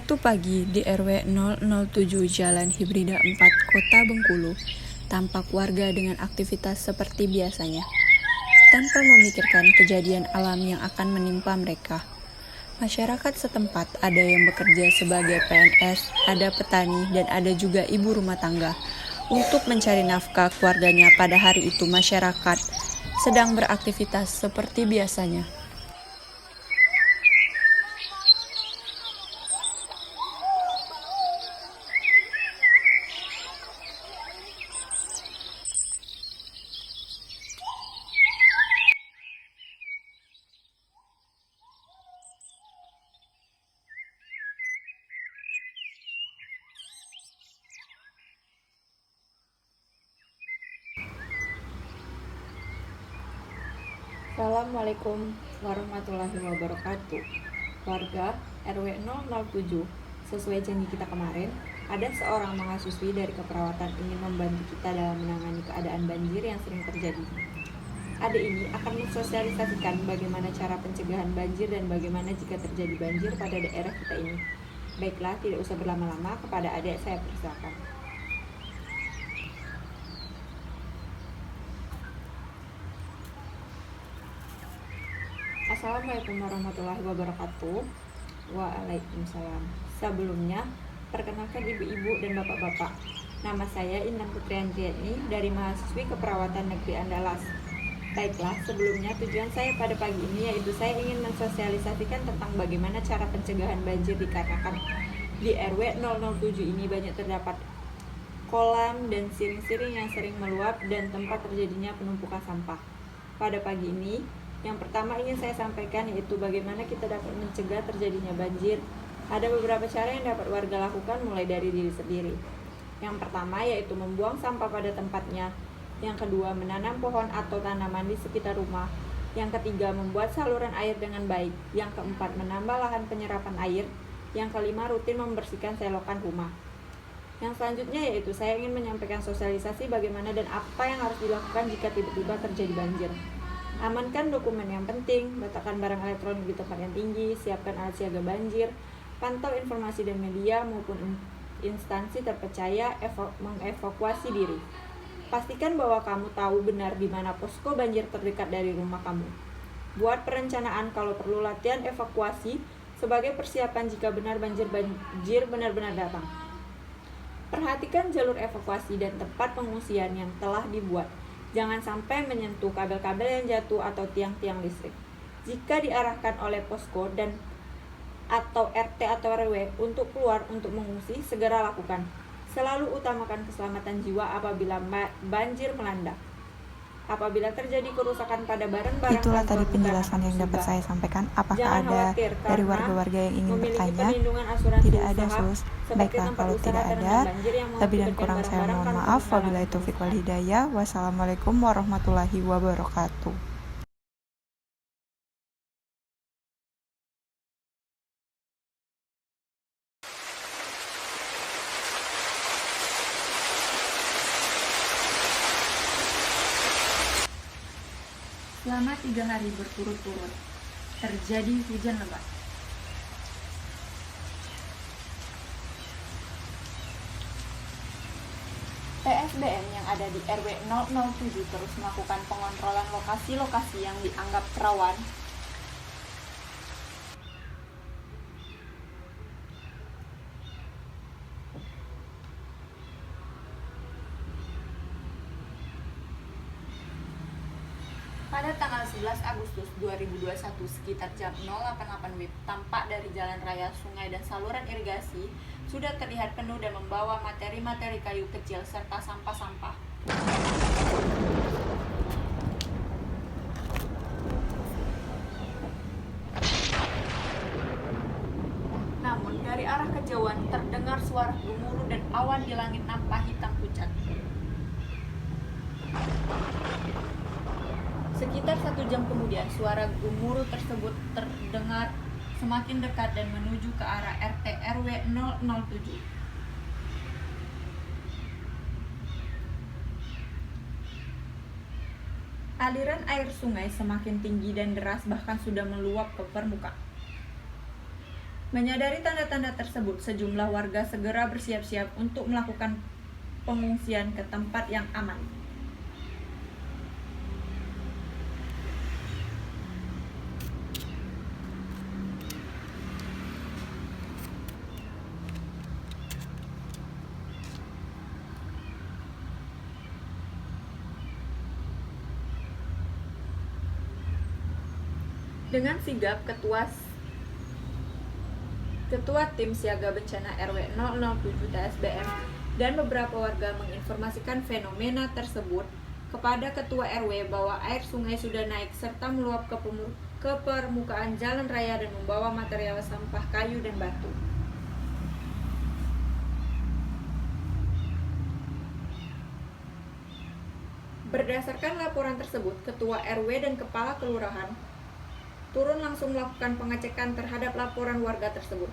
Suatu pagi di RW 007 Jalan Hibrida 4, Kota Bengkulu, tampak warga dengan aktivitas seperti biasanya, tanpa memikirkan kejadian alam yang akan menimpa mereka. Masyarakat setempat ada yang bekerja sebagai PNS, ada petani, dan ada juga ibu rumah tangga. Untuk mencari nafkah keluarganya pada hari itu, masyarakat sedang beraktivitas seperti biasanya. Assalamualaikum warahmatullahi wabarakatuh. Warga RW 007, sesuai janji kita kemarin, ada seorang mahasiswi dari keperawatan ingin membantu kita dalam menangani keadaan banjir yang sering terjadi. Ade ini akan mensosialisasikan bagaimana cara pencegahan banjir dan bagaimana jika terjadi banjir pada daerah kita ini. Baiklah, tidak usah berlama-lama, kepada Ade saya persilakan. Assalamualaikum warahmatullahi wabarakatuh. Waalaikumsalam. Sebelumnya, perkenalkan ibu-ibu dan bapak-bapak. Nama saya Intan Putriantiani dari mahasiswi Keperawatan Negeri Andalas. Baiklah, sebelumnya tujuan saya pada pagi ini yaitu saya ingin mensosialisasikan tentang bagaimana cara pencegahan banjir dikarenakan di RW 007 ini banyak terdapat kolam dan siring-siring yang sering meluap dan tempat terjadinya penumpukan sampah. Pada pagi ini, yang pertama ingin saya sampaikan yaitu bagaimana kita dapat mencegah terjadinya banjir. Ada beberapa cara yang dapat warga lakukan mulai dari diri sendiri. Yang pertama yaitu membuang sampah pada tempatnya. Yang kedua, menanam pohon atau tanaman di sekitar rumah. Yang ketiga, membuat saluran air dengan baik. Yang keempat, menambah lahan penyerapan air. Yang kelima, rutin membersihkan selokan rumah. Yang selanjutnya yaitu saya ingin menyampaikan sosialisasi bagaimana dan apa yang harus dilakukan jika tiba-tiba terjadi banjir. Amankan dokumen yang penting, letakkan barang elektronik di tempat yang tinggi, siapkan alat siaga banjir, pantau informasi dan media maupun instansi terpercaya, mengevakuasi diri. Pastikan bahwa kamu tahu benar di mana posko banjir terdekat dari rumah kamu. Buat perencanaan kalau perlu latihan evakuasi sebagai persiapan jika benar banjir benar-benar datang. Perhatikan jalur evakuasi dan tempat pengungsian yang telah dibuat. Jangan sampai menyentuh kabel-kabel yang jatuh atau tiang-tiang listrik. Jika diarahkan oleh posko dan atau RT atau RW untuk keluar untuk mengungsi, segera lakukan. Selalu utamakan keselamatan jiwa apabila banjir melanda. Apabila terjadi kerusakan pada barang-barang, itulah tadi penjelasan yang dapat saya sampaikan. Apakah ada dari warga-warga yang ingin bertanya? Tidak ada, Sus. Baiklah, kalau tidak ada, lebih dan kurang saya mohon maaf. Wabillahi taufiq wal hidayah. Wassalamualaikum warahmatullahi wabarakatuh. Selama 3 hari berturut-turut terjadi hujan lebat. PSBM yang ada di RW 007 terus melakukan pengontrolan lokasi-lokasi yang dianggap rawan pada tanggal 11 Agustus 2021 sekitar jam 08.08 WIB, tampak dari jalan raya, sungai, dan saluran irigasi sudah terlihat penuh dan membawa materi-materi kayu kecil serta sampah-sampah. Namun dari arah kejauhan terdengar suara gemuruh dan awan di langit nampak hitam pucat. Sekitar 1 jam kemudian, suara gemuruh tersebut terdengar semakin dekat dan menuju ke arah RT RW 007. Aliran air sungai semakin tinggi dan deras, bahkan sudah meluap ke permukaan. Menyadari tanda-tanda tersebut, sejumlah warga segera bersiap-siap untuk melakukan pengungsian ke tempat yang aman. Dengan sigap, Ketua Tim Siaga Bencana RW 007 TSBM dan beberapa warga menginformasikan fenomena tersebut kepada Ketua RW bahwa air sungai sudah naik serta meluap ke permukaan jalan raya dan membawa material sampah kayu dan batu. Berdasarkan laporan tersebut, Ketua RW dan Kepala Kelurahan turun langsung melakukan pengecekan terhadap laporan warga tersebut.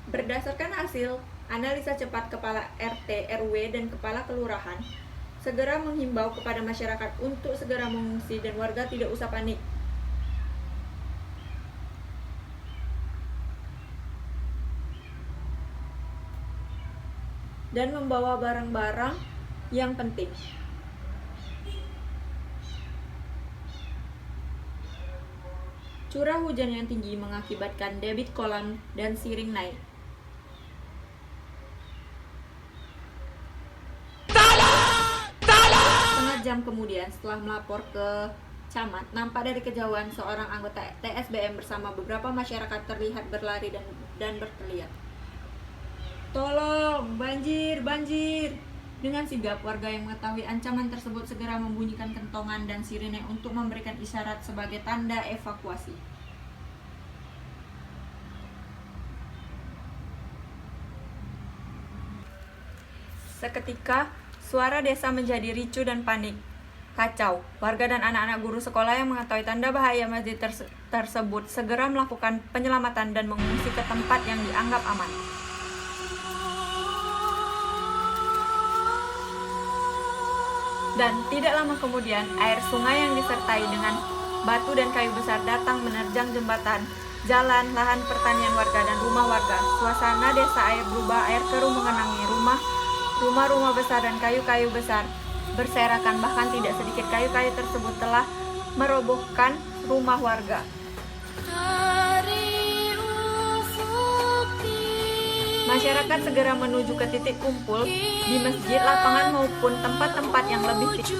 Berdasarkan hasil analisa cepat Kepala RT, RW, dan Kepala Kelurahan, segera menghimbau kepada masyarakat untuk segera mengungsi dan warga tidak usah panik. Dan membawa barang-barang yang penting. Curah hujan yang tinggi mengakibatkan debit kolam dan siring naik. Setengah jam kemudian, setelah melapor ke camat, nampak dari kejauhan seorang anggota TSBM bersama beberapa masyarakat terlihat berlari dan berteriak, "Tolong, banjir, banjir!" Dengan sigap, warga yang mengetahui ancaman tersebut segera membunyikan kentongan dan sirine untuk memberikan isyarat sebagai tanda evakuasi. Seketika, suara desa menjadi ricuh dan panik. Kacau, warga dan anak-anak guru sekolah yang mengetahui tanda bahaya masjid tersebut segera melakukan penyelamatan dan mengungsi ke tempat yang dianggap aman. Dan tidak lama kemudian, air sungai yang disertai dengan batu dan kayu besar datang menerjang jembatan, jalan, lahan pertanian warga, dan rumah warga. Suasana desa air berubah, air keruh mengenangi rumah-rumah besar dan kayu-kayu besar berserakan. Bahkan tidak sedikit kayu-kayu tersebut telah merobohkan rumah warga. Masyarakat segera menuju ke titik kumpul di masjid, lapangan maupun tempat-tempat yang lebih tinggi.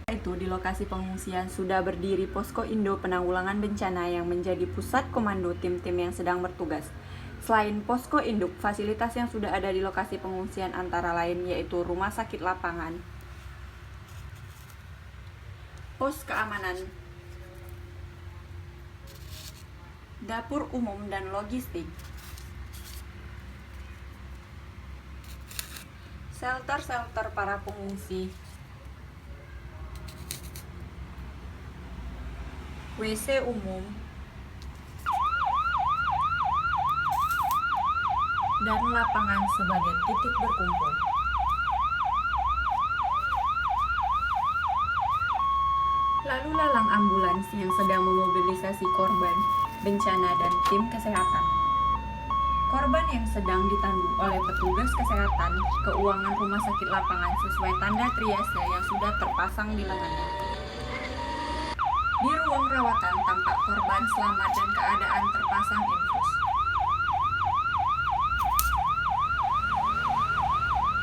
Itu di lokasi pengungsian sudah berdiri Posko Indo Penanggulangan Bencana yang menjadi pusat komando tim-tim yang sedang bertugas. Selain Posko Induk, fasilitas yang sudah ada di lokasi pengungsian antara lain yaitu rumah sakit lapangan, pos keamanan, dapur umum dan logistik, shelter para pengungsi, WC umum, dan lapangan sebagai titik berkumpul. Lalu lalang ambulans yang sedang memobilisasi korban bencana dan tim kesehatan. Korban yang sedang ditandu oleh petugas kesehatan keuangan rumah sakit lapangan sesuai tanda triase yang sudah terpasang di lengannya. Di ruang rawatan tampak korban selamat dan keadaan terpasang infus.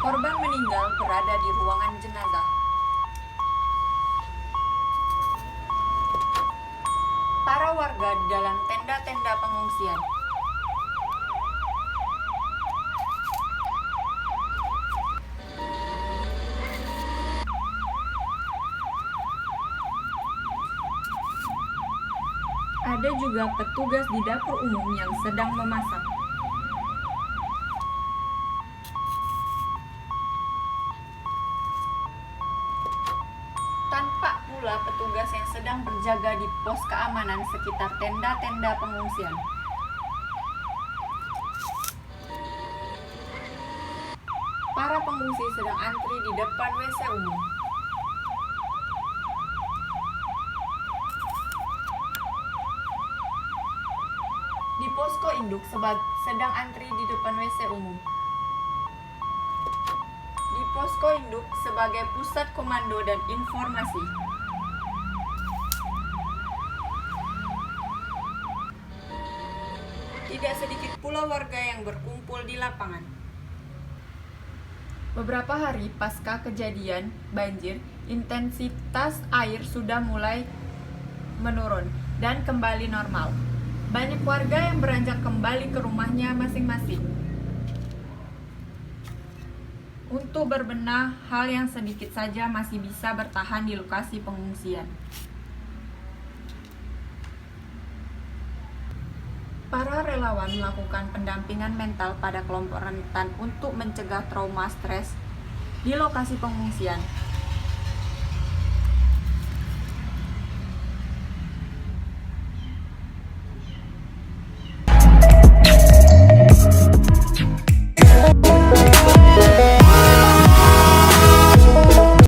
Korban meninggal berada di ruangan jenazah. Para warga di dalam tenda-tenda pengungsian. Ada juga petugas di dapur umum yang sedang memasak. Tampak pula petugas yang sedang berjaga di pos keamanan sekitar tenda-tenda pengungsian. Para pengungsi sedang antri di depan WC umum. Di posko induk sedang antri di depan WC umum. Di posko induk sebagai pusat komando dan informasi. Tidak sedikit pula warga yang berkumpul di lapangan. Beberapa hari pasca kejadian banjir, intensitas air sudah mulai menurun dan kembali normal. Banyak warga yang beranjak kembali ke rumahnya masing-masing untuk berbenah hal yang sedikit saja masih bisa bertahan di lokasi pengungsian. Para relawan melakukan pendampingan mental pada kelompok rentan untuk mencegah trauma stres di lokasi pengungsian.